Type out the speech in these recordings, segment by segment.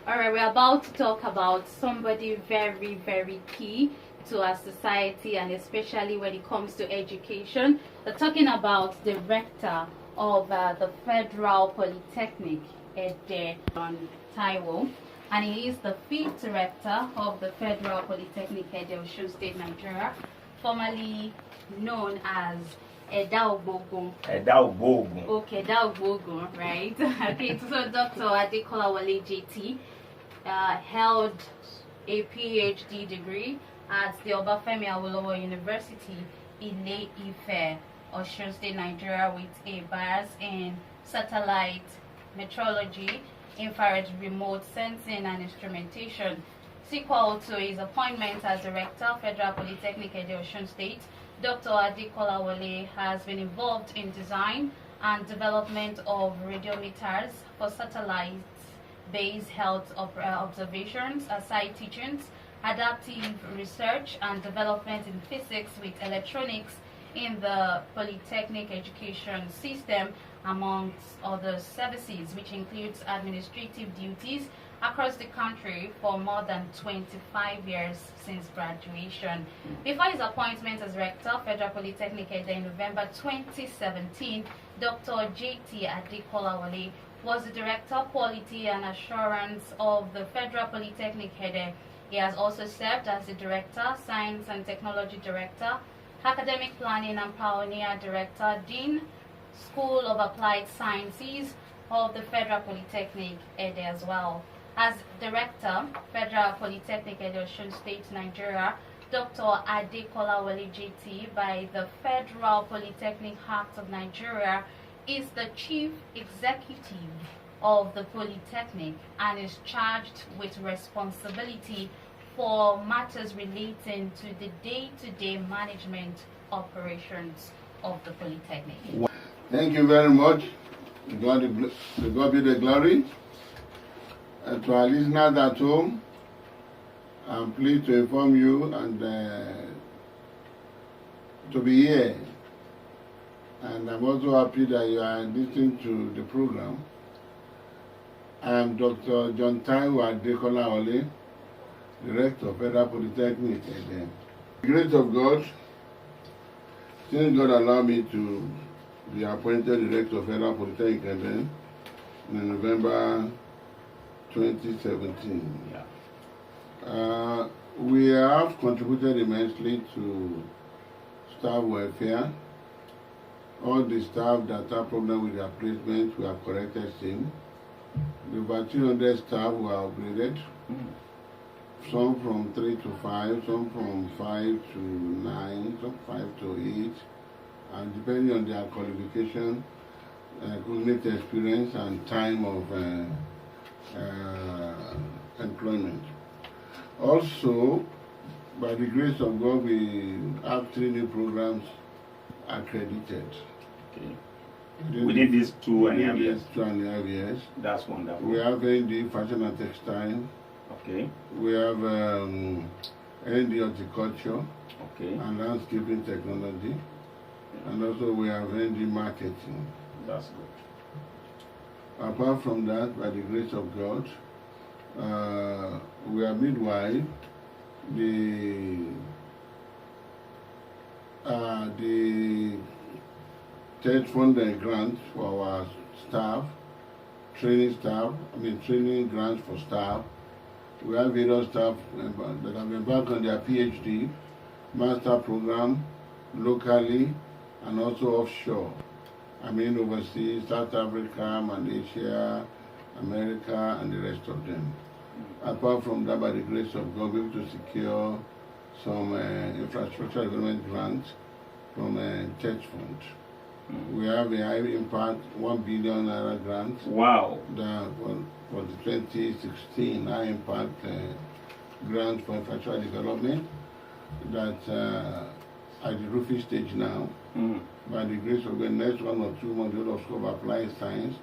Alright, we're about to talk about somebody very, very key to our society, and especially when it comes to education. We're talking about the rector of the Federal Polytechnic, Eleyele Taiwo, and he is the 5th rector of the Federal Polytechnic, Eleyele State, Nigeria, formerly known as Edao-Gbogun. Edao-Gbogun. Okay, Edao-Gbogun, right? Okay, so Dr. Adekolawole JT held a PhD degree at the Obafemi Awolowo University, Ile-Ife, Osun State, Nigeria, with a bias in satellite metrology, infrared remote sensing and instrumentation. Sequel to his appointment as Director, Federal Polytechnic, Osun State, Dr. Adekolawole has been involved in design and development of radiometers for satellite-based health observations, aside teachings, adaptive research and development in physics with electronics in the Polytechnic education system, amongst other services, which includes administrative duties across the country for more than 25 years since graduation. Before his appointment as Rector, Federal Polytechnic in November 2017, Dr. JT Adekolawole was the Director, Quality and Assurance of the Federal Polytechnic Ede. He has also served as the Director, Science and Technology Director, Academic Planning and Pioneer Director, Dean, School of Applied Sciences of the Federal Polytechnic Ede as well. As Director, Federal Polytechnic Osun State, Nigeria, Dr. Adekolawole JT, by the Federal Polytechnic Act of Nigeria, is the Chief Executive of the Polytechnic and is charged with responsibility for matters relating to the day-to-day management operations of the Polytechnic. Thank you very much. To God be the glory. To our listeners at home, I'm pleased to inform you and to be here. And I'm also happy that you are listening to the program. I'm Dr. John Taiwo Adekolawole, Director of Federal Polytechnic. By the grace of God, since God allowed me to be appointed Director of Federal Polytechnic in November 2017. Yeah. We have contributed immensely to staff welfare. All the staff that have problems with their placement, we have corrected them. Over 200 staff were upgraded. Some from 3 to 5, some from 5 to 9, some 5 to 8. And depending on their qualification, cognitive experience and time of employment. Also, by the grace of God, we have 3 new programs accredited. Okay. Within these 2.5 years? 2.5 years. That's wonderful. We have ND Fashion and Textile. Okay. We have ND Horticulture. Okay. And Landscaping Technology. And also we have ND Marketing. That's good. Apart from that, by the grace of God, we are midwife. The church funded grants for our staff, training grants for staff. We have various staff that have embarked on their PhD, master program, locally and also offshore. Overseas, South Africa, Malaysia, America, and the rest of them. Apart from that, by the grace of God, we're able to secure some infrastructure development grants from a church fund. We have a high impact 1 billion naira grant. Wow. For the 2016 high impact grant for infrastructure development that at the roofing stage now. By the grace of God, next 1 or 2 months, the School of Applied Science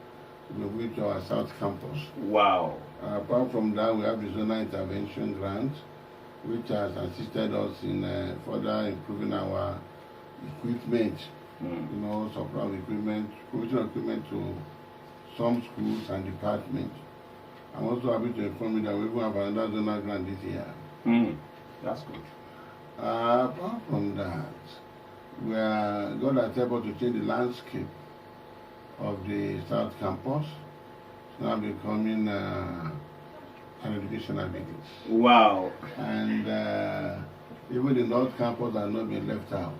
will be to our South Campus. Wow. Apart from that, we have the Zonal Intervention Grant, which has assisted us in further improving our equipment, supply of equipment, provision of equipment to some schools and departments. I'm also happy to inform you that we even have another donor grant this year. That's good. Apart from that, God has helped us to change the landscape of the South Campus. It's now becoming an educational village. Wow. And even the North Campus has not been left out.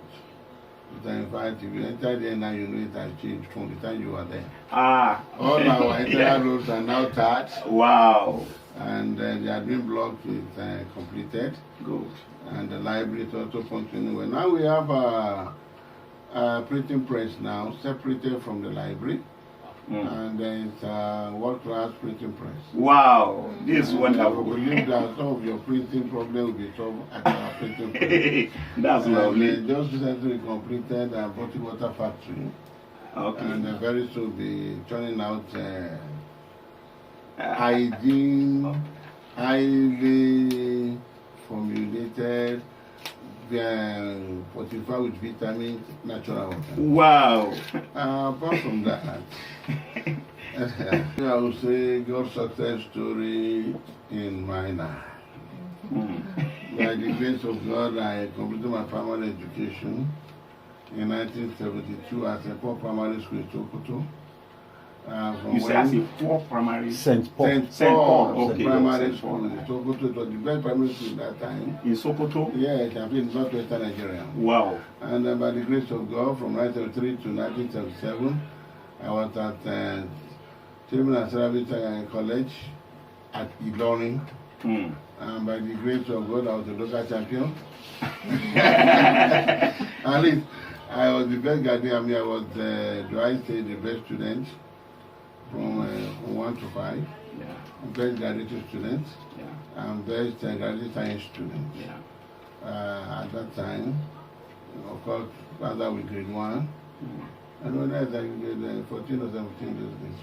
In fact, if you enter there now, you know it has changed from the time you were there. All our internal roads are now tarred. Wow. And the admin block is completed. Good. And the library is also functioning well. Now we have a printing press now, separated from the library. And it's a world-class printing press. Wow, this is wonderful. We believe that some of your printing problem will be solved at our printing press. That's lovely. Just recently completed a bottled water factory. Okay. And very soon be turning out hygiene, highly formulated, fortified with vitamins, natural water. Wow. Apart from that, I would say God's success story in my life. By the grace of God, I completed my primary education in 1972 at a poor primary school in Sokoto. You say as a poor primary St. Paul. St. Paul, okay. Primary school in Sokoto. It was the best primary school at that time. In Sokoto? Yeah, it happened in northwestern Nigeria. Wow. And by the grace of God, from 1973 to 1977, I was at Training and Service College at Ile-Ife. And by the grace of God, I was a local champion. At least, I was the best guardian. I mean, I was, do I say, the best student from 1 to 5. Yeah. Best graduate student. Yeah. And best graduate science student. Yeah. At that time, of course, rather with grade 1. I know that I grade 14 or 17 those days.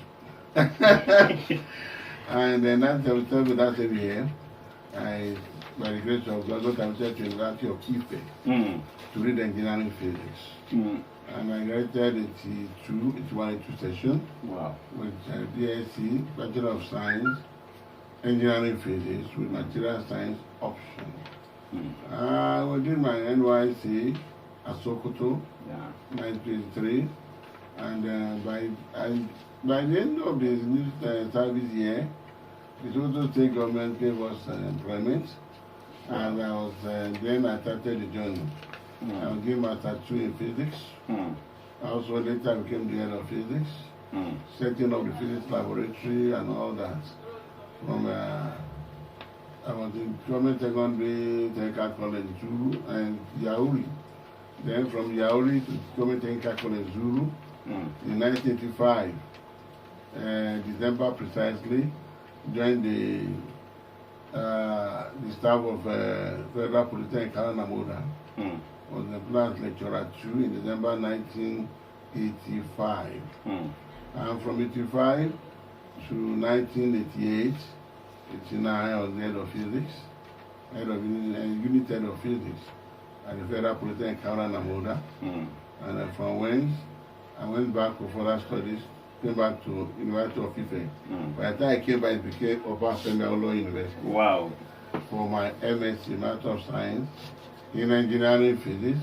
And then 1977, that same year, I, by the grace of God, got admitted to the University of Ile-Ife to read engineering physics. And I graduated in T2 session. Wow. With BSc, Bachelor of Science, Engineering Physics with Material Science option. I did my NYC at Sokoto, 1923, and by the end of the new service year, the Sokoto State government gave us employment, and I was then I started the journey. I was given my tattoo in physics. I also later became the head of physics, setting up the physics laboratory and all that. From I was in government secondary technical college Zuru and Yauri. Then from Yauri to government technical college Zuru in 1985, December precisely, joined the staff of Federal Polytechnic in was the plant lecturer 2 in December 1985. And from 85 to 1988, 89, I was the head of physics, unit head of physics at the Federal Polytechnic And from whence I went back for further studies, came back to University of Ife. By the time I came back, it became Upper Assembly University. Wow. For my MSc, Master of Science, in engineering physics,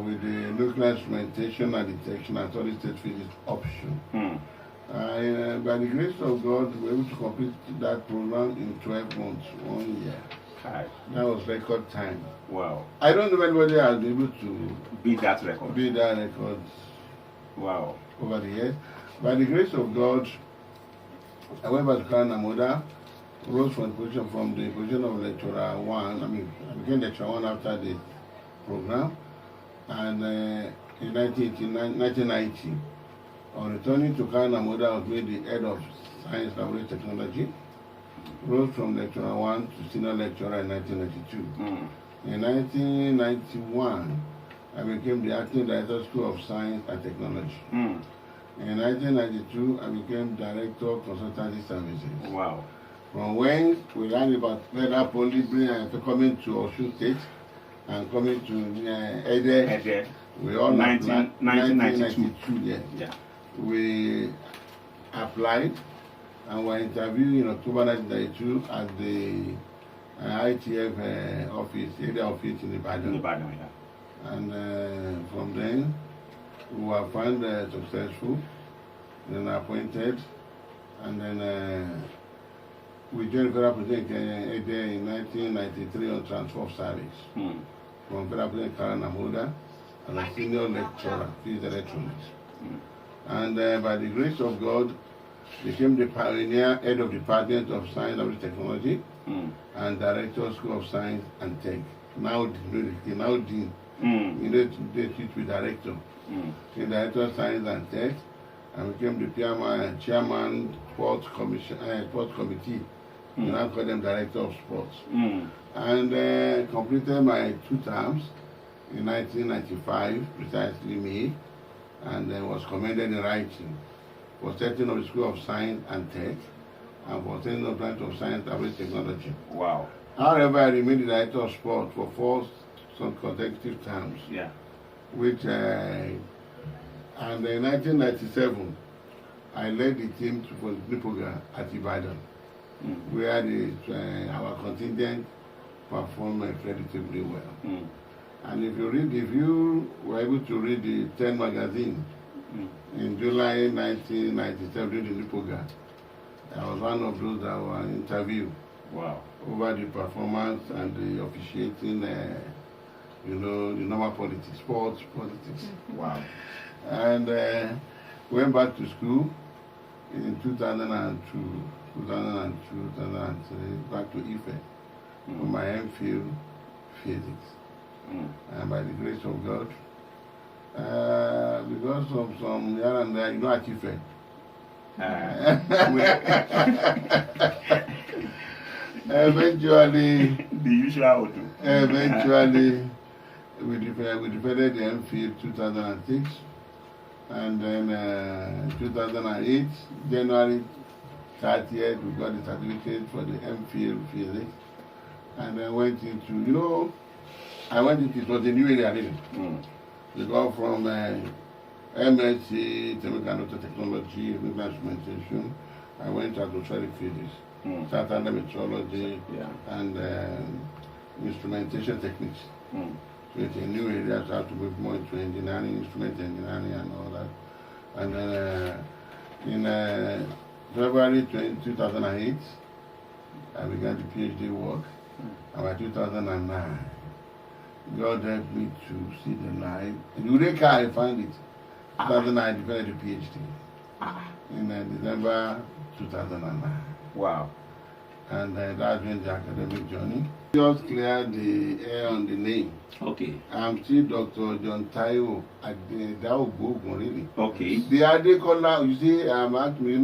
with the nuclear instrumentation and detection and solid state physics option. By the grace of God, we were able to complete that program in 12 months, 1 year. That was record time. Wow. I don't know if anybody has been able to beat that record. Wow. Over the years. By the grace of God, I went back to Canada, rose from the position of lecturer 1. I became lecturer 1 after the program. And in 1990, on returning to Canada, I was made the head of science laboratory technology. Rose from lecturer 1 to senior lecturer in 1992. In 1991, I became the acting director of School of Science and Technology. In 1992, I became director of consultancy services. Wow. From when we learned about Federal Poly coming to Osun State and coming to Eleyele, we all 1992. Yes. Yeah. We applied and were interviewed in October 1992 at the ITF office, area office in Ibadan. Yeah. And from then, we were found successful, then appointed, and then we joined Federal Polytechnic in 1993 on transfer of service from Federal Polytechnic Namuda as a senior lecturer, physics electronics. And by the grace of God, became the pioneer head of Department of Science and Technology and Director of School of Science and Tech. Now Dean. They teach with Director. In Director of Science and Tech, and became the chairman Sports Committee. And I call them Director of Sports. And completed my 2 terms in 1995, precisely May, and then was commended in writing for setting up the School of Science and Tech and for setting up the Branch of Science and Technology. Wow. However, I remained the Director of Sport for 4 consecutive terms. Yeah. Which, and in 1997, I led the team for Nipoga at Ibadan, where our contingent performed incredibly well. And if you were able to read the 10 magazine in July 1997 during the Nipoga, I was one of those that were interviewed. Wow. Over the performance and the officiating, the normal politics, sports politics. Wow. And went back to school in 2002, 2003, back to Ife for my MPhil physics. And by the grace of God, because of some here and there, at Ife. Eventually, the usual. Eventually, we defended the MPhil 2006, and then 2008, January 30th, we got the certificate for the MPhil physics, and then went into, it was a new area really. We got from MSc, Chemical Technology, Instrumentation. I went to atmospheric physics, started under metrology and instrumentation techniques. So it's a new area, so I have to move more into engineering, instrument engineering and all that. And then in February 2008, I began the PhD work. And by 2009, God helped me to see the light. In Eureka, I found it. 2009, I developed a PhD. In December 2009. Wow. And that's been the academic journey. Just clear the air on the name. Okay. I'm still Dr. John Taiwo at the Daogogun, really. Okay. The Adekola, you see, in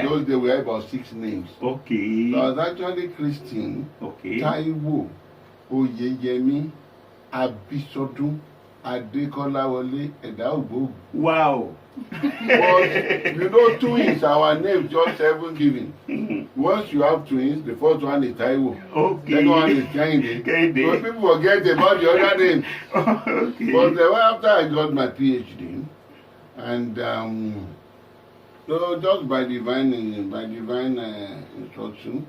those days we had about 6 names. Okay. So I was actually Christian. Okay. Taiwo, Oyeyemi, Abisodun, Adekolawole, and Daogogun. Wow. But twins, our names just 7 given. Once you have twins, the first one is Taiwo. Okay. The second one is Kehinde. So people forget about the other names. Okay. But after I got my PhD, and so just by divine instruction,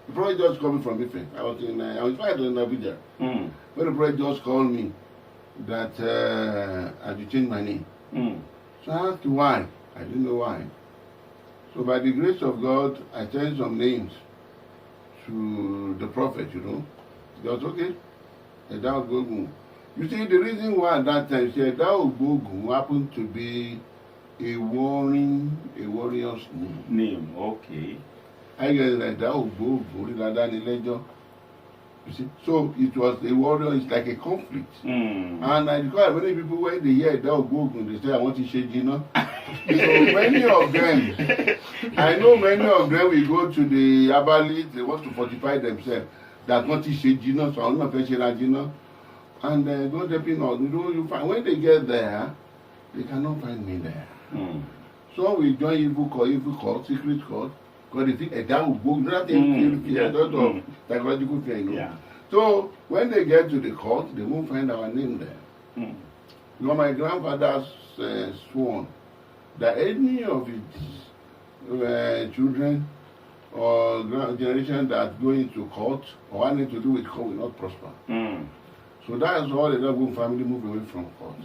the project just called me from Ife. I was in Abuja. When the project just called me that I had to change my name. So I asked why. I didn't know why. So by the grace of God, I changed some names to the prophet, He was okay. Edaogogun. You see, the reason why at that time, Edaogogun happened to be a warrior's name. Okay. I guess Edaogogun, you see, so it was a warrior, it's like a conflict. And I recall many people, when they hear Edaogogun, they say, I want to shake Gina. So many of them, I know many of them will go to the Abali, they want to fortify themselves. That want to shake Gina, so I'm not shake Gina. And go stepping out, you find, when they get there, they cannot find me there. So we join evil court, secret court, because they think Edaogogun, nothing, psychological fear, Yeah. So when they get to the court, they won't find our name there. My grandfather sworn that any of his children or generation that go into court or anything to do with court will not prosper. So that is why the Lagun family move away from court.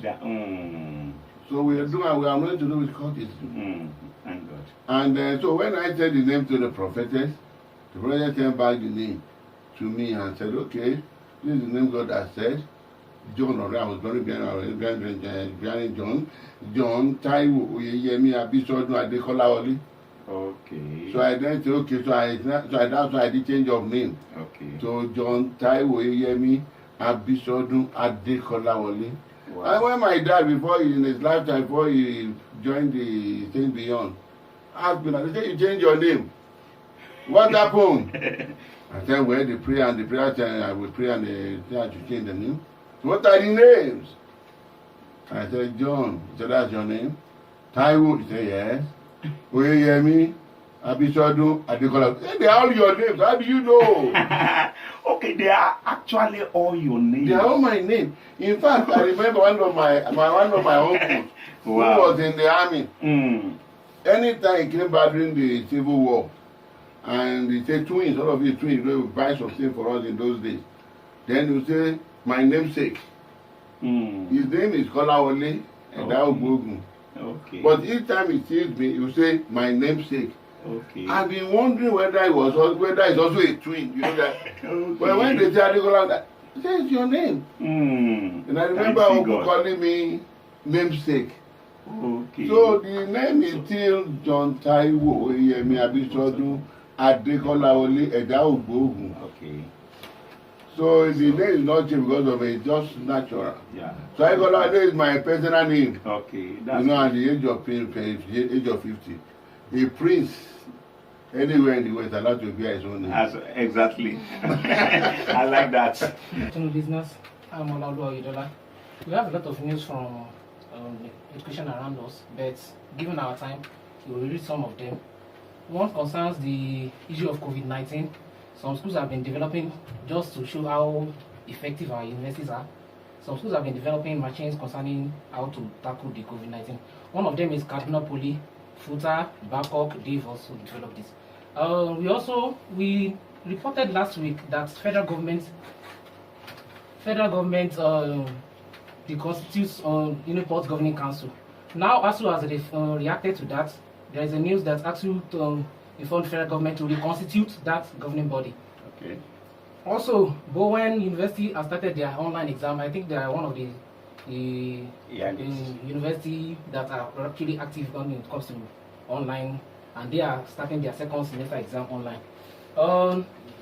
So we are doing, we are going to do with court is Thank God. And so when I said the name to the prophetess came back the name to me and said, okay, this is the name God has said. John, or I was going to John, Taiwo, Oyeyemi, Abisodun, Adekolawole. Okay. So I then said, okay, that's why I did change of name. Okay. So John, Taiwo, Oyeyemi, Abisodun, Adekolawole. Wow. And when my dad, before he, in his lifetime, before he joined the thing beyond, asked me, they said, you change your name. What happened? I said, well, the prayer time, I will pray and they had to change the name. What are the names? I said, John. He said, that's your name? Taiwo? He said, yes. Oyeyemi, Abisodun, Adekola. They are all your names. How do you know? Okay, they are actually all your names. They are all my name. In fact, I remember one of my uncles who was in the army. Anytime he came back during the Civil War, and he said twins, all of you twins, they would buy something for us in those days. Then he would say, my namesake. His name is Kolawole Edaogbogun. Okay. But each time he sees me, he will say, my namesake. Okay. I've been wondering whether it's also a twin. You know that? Okay. But when they say Adekola, that's your name. And I remember Uncle calling me namesake. Okay. So the name is still John Taiwo Oyeyemi Abisodun Adekolawole Edaogbogun. Okay. So the name is not changed because of it, just natural. Yeah. So Adekolawole is my personal name. Okay. That's at the age of 50. A prince anywhere in the West allowed to bear his own name. Exactly. I like that. Business. I'm Olaudo Idola. We have a lot of news from education around us, but given our time, we will read some of them. One concerns the issue of COVID-19. Some schools have been developing, just to show how effective our universities are. Some schools have been developing machines concerning how to tackle the COVID-19. One of them is Kaduna Poly, Futa, Babcock, they've also developed this. We reported last week that federal government constitutes Port Governing Council. Now ASU has reacted to that. There is a news that ASU informed the federal government to reconstitute that governing body. Okay. Also, Bowen University has started their online exam. I think they are one of the university that are actually active when it comes to online, and they are starting their second semester exam online.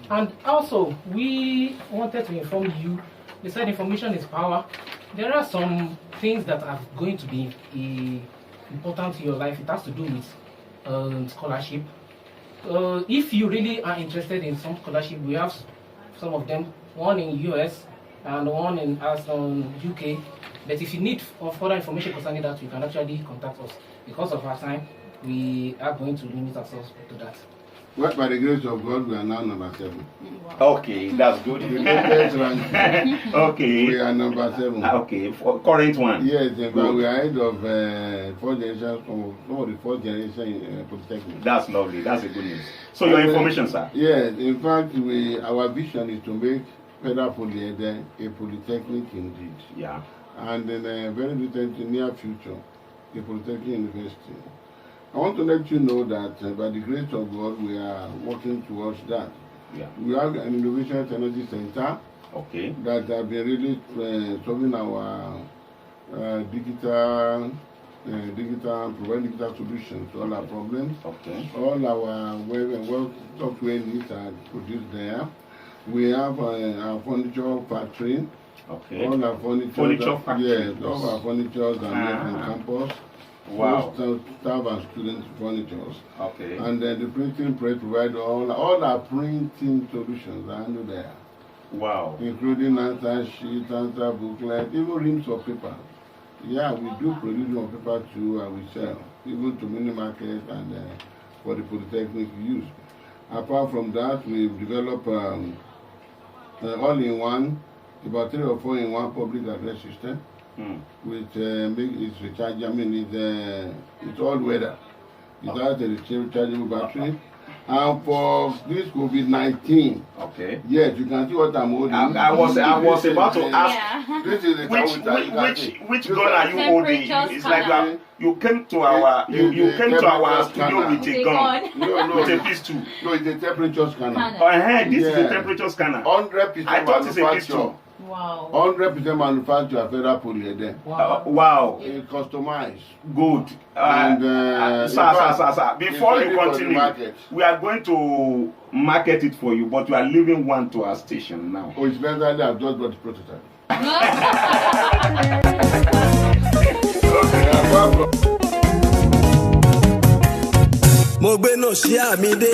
And also, we wanted to inform you, they said information is power. There are some things that are going to be important to your life. It has to do with scholarship. If you really are interested in some scholarship, we have some of them, one in US and one in UK. But if you need further information concerning that, you can actually contact us. Because of our time, we are going to limit ourselves to that. Well, by the grace of God, we are now number 7. Okay, that's good. Okay. We are number 7. Okay, for current one. Yes, but we are ahead of 4 generations, some of the 4th generation in Polytechnic. That's lovely. That's a good news. So your information, sir? Yes, in fact, our vision is to make Federal Poly a Polytechnic indeed. Yeah. And in a very near future, a Polytechnic University. I want to let you know that by the grace of God, we are working towards that. Yeah. We have an Innovation Technology Center. Okay. That have been really solving our providing digital solutions to all our problems. Okay. All our web software needs are produced there. We have our furniture factory. Okay. All our furniture factory. Yes, all our furniture are made on campus. Wow. Staff and student furnitures. Okay. And then the printing press provide all our printing solutions are under there. Wow. Including answer sheet, answer booklet, even reams of paper. Yeah, we do produce of paper too, and we sell, even to mini markets and for the Polytechnic use. Apart from that, we've developed all-in-one, about 3 or 4 in one public address system. With it's rechargeable. I mean, it's all weather. It has a rechargeable battery, And for this COVID-19, Okay. yes, you can see what I'm holding. I was about to ask. Yeah. This is the Which gun are you holding? It's like you came to our you came to our studio with a gun. No, With a pistol. No, it's a temperature scanner. This is a temperature scanner. 100% I thought it's a manufactured. pistol. Wow. 100% manufactured at Federal Polytechnic. Wow. Customized. Good. Sir. Before you continue, we are going to market it for you, but we are leaving one to our station now. Oh, it's better than I've just got the prototype. Mo gbé náà ṣí àmì dé.